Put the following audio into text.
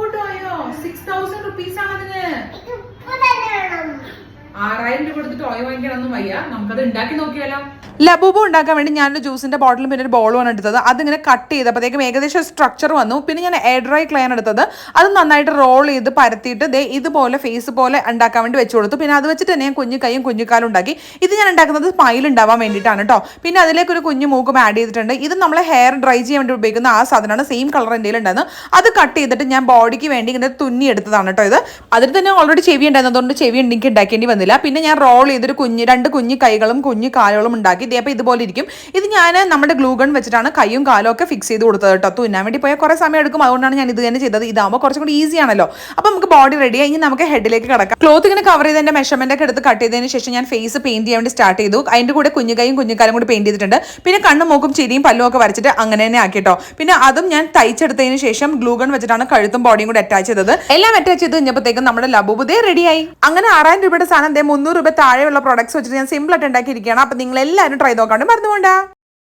കൂട്ടായോ 6000 rupees ആണതിന്. 6000 രൂപ കൊടുത്തിട്ട് oil വാങ്ങിക്കാനൊന്നും വയ്യ. നമുക്കത് ഉണ്ടാക്കി നോക്കിയാലോ. ലബൂബു ഉണ്ടാക്കാൻ വേണ്ടി ഞാനൊരു ജ്യൂസിന്റെ ബോട്ടിലും പിന്നെ ഒരു ബോളുമാണ് എടുത്തത്. അതിങ്ങനെ കട്ട് ചെയ്തപ്പോഴത്തേക്കും ഏകദേശം സ്ട്രക്ചർ വന്നു. പിന്നെ ഞാൻ എയർ ഡ്രൈ ക്ലേ ആണ് എടുത്തത്. അത് നന്നായിട്ട് റോൾ ചെയ്ത് പരത്തിയിട്ട് ദേ ഇതുപോലെ ഫേസ് പോലെ ഉണ്ടാക്കാൻ വേണ്ടി വെച്ച് കൊടുത്തു. പിന്നെ അത് വെച്ചിട്ട് തന്നെ ഞാൻ കുഞ്ഞു കൈയും കുഞ്ഞുകാലും ഉണ്ടാക്കി. ഇത് ഞാൻ ഉണ്ടാക്കുന്നത് സ്മൈൽ ഉണ്ടാവാൻ വേണ്ടിയിട്ടാണ് കേട്ടോ. പിന്നെ അതിലേക്ക് ഒരു കുഞ്ഞു മൂക്കും ആഡ് ചെയ്തിട്ടുണ്ട്. ഇത് നമ്മൾ ഹെയർ ഡ്രൈ ചെയ്യാൻ വേണ്ടി ഉപയോഗിക്കുന്ന ആ സാധനമാണ്. സെയിം കളർ എൻ്റെ ഉണ്ടായിരുന്നു. അത് കട്ട് ചെയ്തിട്ട് ഞാൻ ബോഡിക്ക് വേണ്ടി ഇങ്ങനെ തുന്നി എടുത്തതാണ് കേട്ടോ ഇത്. അതിൽ തന്നെ ഓൾറെഡി ചെവി ഉണ്ടായിരുന്നതുകൊണ്ട് ചെവി എനിക്ക് ഉണ്ടാക്കേണ്ടി വന്നില്ല. പിന്നെ ഞാൻ റോൾ ചെയ്തൊരു രണ്ട് കുഞ്ഞു കൈകളും കുഞ്ഞു കാലുകളും ഉണ്ടാക്കി. അപ്പോൾ ഇതുപോലെ ഇരിക്കും. ഇത് ഞാൻ നമ്മുടെ ഗ്ലൂ ഗൺ വെച്ചിട്ടാണ് കൈയും കാലും ഒക്കെ ഫിക്സ് ചെയ്ത് കൊടുത്തത് കേട്ടോ. തുന്നാൻ വേണ്ടി പോയാൽ കുറേ സമയം എടുക്കും. അതുകൊണ്ടാണ് ഞാൻ ഇത് തന്നെ ചെയ്തത്. ഇതാകുമ്പോൾ കുറച്ചും കൂടി ഈസി ആണല്ലോ. അപ്പോൾ നമുക്ക് ബോഡി റെഡി ആയി. ഇനി നമുക്ക് ഹെഡിലേക്ക് കിടക്കാം. ക്ലോത്ത് ഇങ്ങനെ കവർ ചെയ്തതിന്റെ മെഷർമെന്റ് ഒക്കെ എടുത്ത് കട്ട് ചെയ്തതിന് ശേഷം ഞാൻ ഫേസ് പെയിന്റ് ചെയ്യാൻ വേണ്ടി സ്റ്റാർട്ട് ചെയ്തു. അതിന്റെ കൂടെ കുഞ്ഞു കൈയും കുഞ്ഞുകാലും കൂടി പെയിന്റ് ചെയ്തിട്ടുണ്ട്. പിന്നെ കണ്ണും മൂക്കും ചിരിയും പല്ലും ഒക്കെ വരച്ചിട്ട് അങ്ങനെ തന്നെ ആക്കിട്ടോ. പിന്നെ അതും ഞാൻ തയ്ച്ചെടുത്തതിന് ശേഷം ഗ്ലൂ ഗൺ വെച്ചിട്ടാണ് കഴുത്തും ബോഡിയും കൂടി അറ്റാച്ച് ചെയ്തത്. എല്ലാം അറ്റാച്ച് ചെയ്ത് കഴിഞ്ഞപ്പോഴത്തേക്കും നമ്മുടെ ലബൂബ് ദേ റെഡിയായി. അങ്ങനെ 6000 രൂപയുടെ സാധനം 300 രൂപ താഴെയുള്ള പ്രോഡക്ട്സ് വെച്ചിട്ട് ഞാൻ സിമ്പിൾ ആയിട്ട് ഉണ്ടാക്കിയിരിക്കുകയാണ്. അപ്പോൾ നിങ്ങൾ എല്ലാവരും ട്രൈ നോക്കാണ്ട് മറന്നുകൊണ്ടാ.